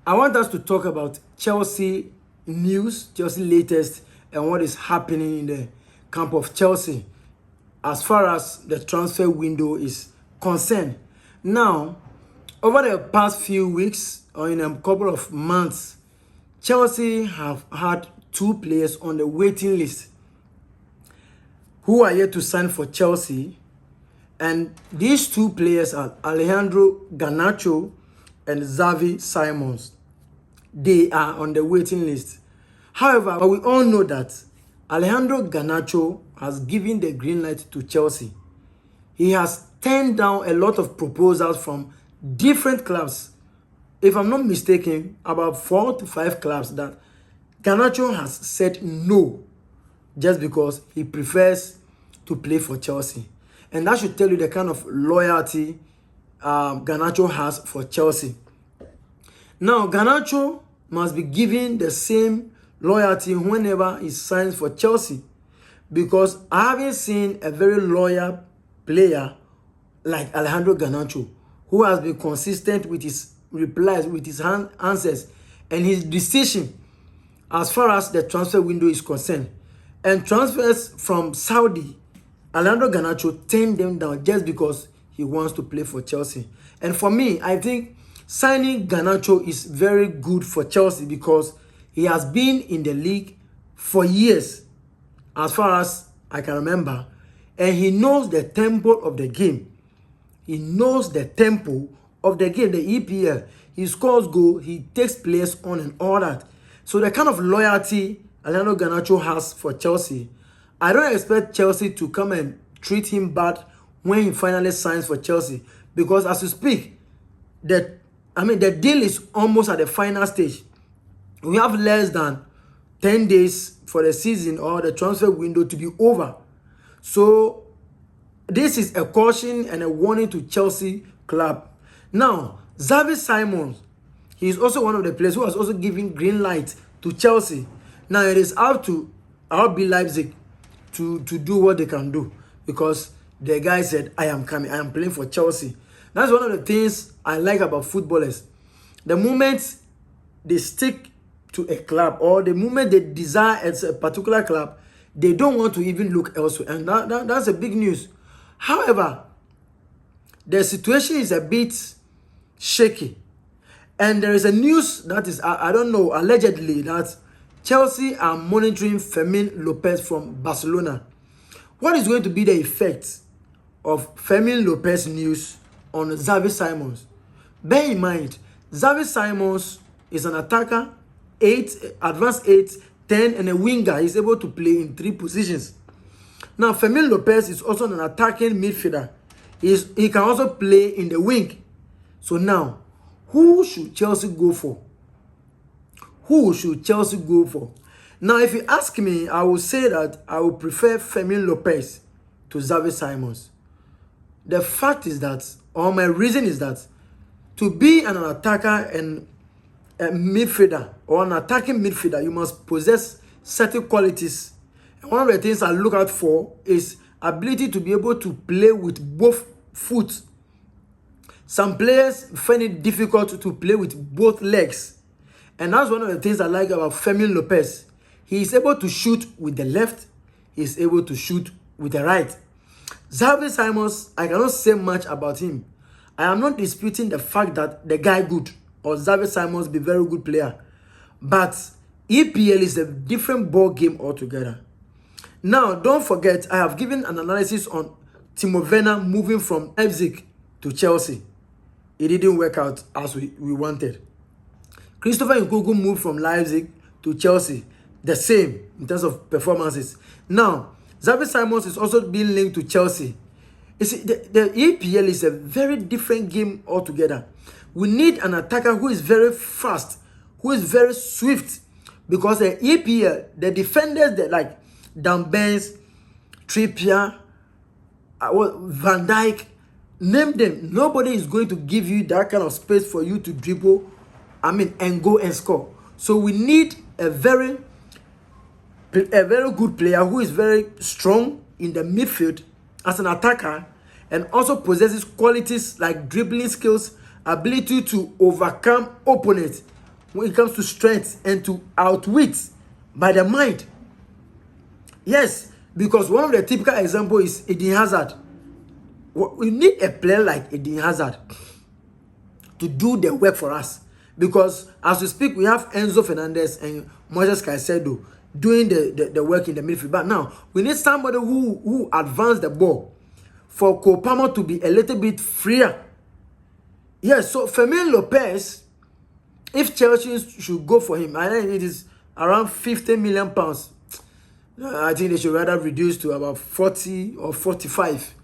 I want us to talk about Chelsea news, Chelsea latest, and what is happening in the camp of Chelsea as far as the transfer window is concerned. Now, over the past few weeks or in a couple of months, Chelsea have had two players on the waiting list who are yet to sign for Chelsea. And these two players are Alejandro Garnacho and Xavi Simons. They are on the waiting list. However, we all know that Alejandro Garnacho has given the green light to Chelsea. He has turned down a lot of proposals from different clubs. If I'm not mistaken, about 4 to 5 clubs that Garnacho has said no just because he prefers to play for Chelsea. And that should tell you the kind of loyalty Garnacho has for Chelsea. Now, Garnacho must be given the same loyalty whenever he signs for Chelsea, because I haven't seen a very loyal player like Alejandro Garnacho who has been consistent with his replies, with his answers, and his decision as far as the transfer window is concerned. And transfers from Saudi, Alejandro Garnacho turned them down just because he wants to play for Chelsea. And for me, I think signing Garnacho is very good for Chelsea because he has been in the league for years, as far as I can remember, and he knows the tempo of the game. He knows the tempo of the game, the EPL. He scores goals, he takes players on and all that. So the kind of loyalty Alejandro Garnacho has for Chelsea, I don't expect Chelsea to come and treat him bad when he finally signs for Chelsea. Because as we speak, the deal is almost at the final stage. We have less than 10 days for the season or the transfer window to be over. So this is a caution and a warning to Chelsea club. Now, Xavi Simons, he is also one of the players who has also given green light to Chelsea. Now it is up to RB Leipzig to do what they can do, because the guy said, I am coming, I am playing for Chelsea. That's one of the things I like about footballers. The moment they stick to a club, or the moment they desire a particular club, they don't want to even look elsewhere. And that's a big news. However, the situation is a bit shaky. And there is a news that is, I don't know, allegedly, that Chelsea are monitoring Fermin Lopez from Barcelona. What is going to be the effect of Fermin Lopez news on Xavi Simons? Bear in mind, Xavi Simons is an attacker, 8, advanced 8, 10, and a winger. He's able to play in 3 positions. Now, Fermin Lopez is also an attacking midfielder. He can also play in the wing. So now, who should Chelsea go for? Who should Chelsea go for? Now, if you ask me, I will say that I would prefer Fermin Lopez to Xavi Simons. The fact is that, or my reason is that, to be an attacker and a midfielder, or an attacking midfielder, you must possess certain qualities. And one of the things I look out for is ability to be able to play with both foot. Some players find it difficult to play with both legs. And that's one of the things I like about Fermin Lopez. He is able to shoot with the left. He is able to shoot with the right. Xavi Simons, I cannot say much about him. I am not disputing the fact that the guy good, or Xavi Simons be very good player. But EPL is a different ball game altogether. Now, don't forget, I have given an analysis on Timo Werner moving from Leipzig to Chelsea. It didn't work out as we wanted. Christopher Nkunku moved from Leipzig to Chelsea. The same in terms of performances. Now, Xavi Simons is also being linked to Chelsea. You see, the EPL is a very different game altogether. We need an attacker who is very fast, who is very swift. Because the EPL, the defenders that like Dan Benz, Trippier, Van Dijk, name them. Nobody is going to give you that kind of space for you to dribble, and go and score. So we need a very good player who is very strong in the midfield as an attacker, and also possesses qualities like dribbling skills, ability to overcome opponents when it comes to strength and to outwit by the mind. Yes, because one of the typical example is Eden Hazard. We need a player like Eden Hazard to do the work for us. Because as we speak, we have Enzo Fernandez and Moises Caicedo doing the work in the midfield. But now, we need somebody who advance the ball for Cole Palmer to be a little bit freer. Yes, so Fermin Lopez, if Chelsea should go for him, I think it is around 50 million pounds. I think they should rather reduce to about 40 or 45.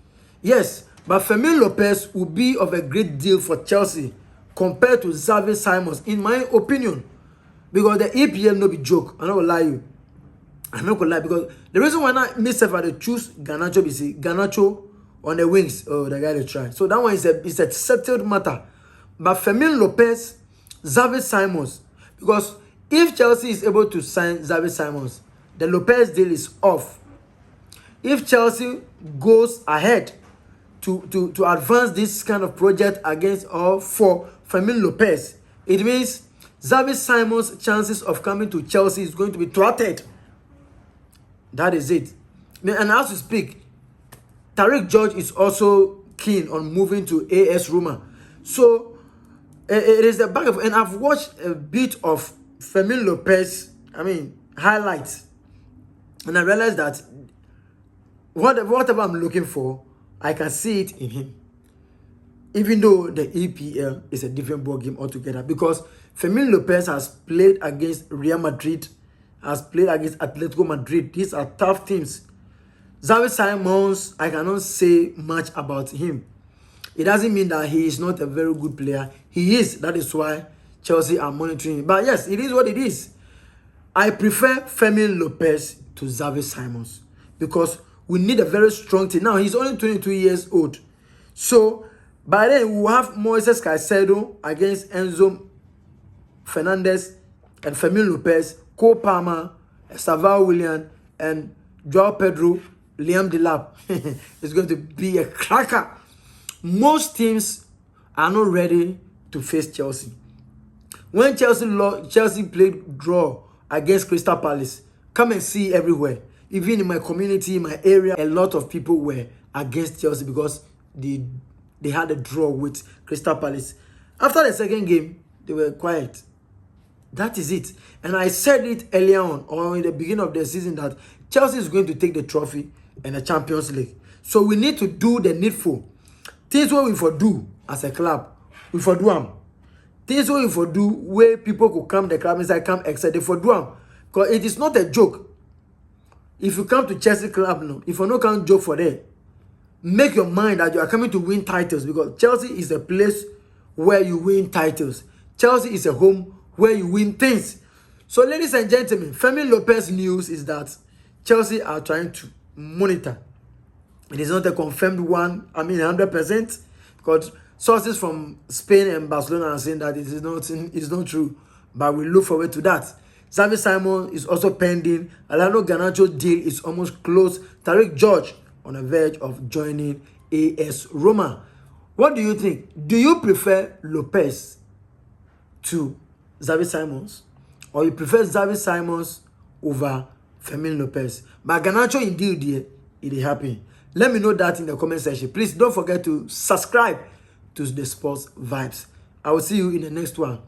Yes, but Fermin Lopez will be of a great deal for Chelsea compared to Xavi Simons, in my opinion. Because the EPL no be joke. I'm not gonna lie you. I'm not gonna lie, because the reason why I myself to choose Garnacho is Garnacho on the wings. Oh, the guy they try. So that one is a settled matter. But Fermin Lopez, Xavi Simons, because if Chelsea is able to sign Xavi Simons, the Lopez deal is off. If Chelsea goes ahead to advance this kind of project against or for Fermin Lopez, it means Xavi Simons' chances of coming to Chelsea is going to be thwarted. That is it. And as we speak, Tariq George is also keen on moving to AS Roma. So it is the back of, and I've watched a bit of Fermin Lopez, highlights, and I realized that whatever I'm looking for, I can see it in him. Even though the EPL is a different ball game altogether, because Fermin Lopez has played against Real Madrid, has played against Atletico Madrid. These are tough teams. Xavi Simons, I cannot say much about him. It doesn't mean that he is not a very good player. He is. That is why Chelsea are monitoring him. But yes, it is what it is. I prefer Fermin Lopez to Xavi Simons because we need a very strong team. Now, he's only 22 years old. So, by then, we'll have Moises Caicedo against Enzo Fernandez and Fermin Lopez, Cole Palmer, Savao Willian, and Joao Pedro, Liam Delap. It's going to be a cracker. Most teams are not ready to face Chelsea. When Chelsea played draw against Crystal Palace, come and see everywhere. Even in my community, in my area, a lot of people were against Chelsea because they had a draw with Crystal Palace. After the second game, they were quiet. That is it. And I said it earlier on, or in the beginning of the season, that Chelsea is going to take the trophy and the Champions League. So we need to do the needful. Things what we for do as a club, we for do them. Things what we for do where people could come the club inside, come excited for do them. Because it is not a joke. If you come to Chelsea club now, if you no come joke for that, make your mind that you are coming to win titles, because Chelsea is a place where you win titles. Chelsea is a home where you win things. So, ladies and gentlemen, Fermin Lopez news is that Chelsea are trying to monitor. It is not a confirmed one, 100%, because sources from Spain and Barcelona are saying that it is not true. But we look forward to that. Xavi Simon is also pending. Alano Garnacho deal is almost closed. Tariq George on the verge of joining AS Roma. What do you think? Do you prefer Lopez to Xavi Simons, or you prefer Xavi Simons over Fermin Lopez? But Garnacho indeed, it is happening. Let me know that in the comment section. Please don't forget to subscribe to the Sports Vibes. I will see you in the next one.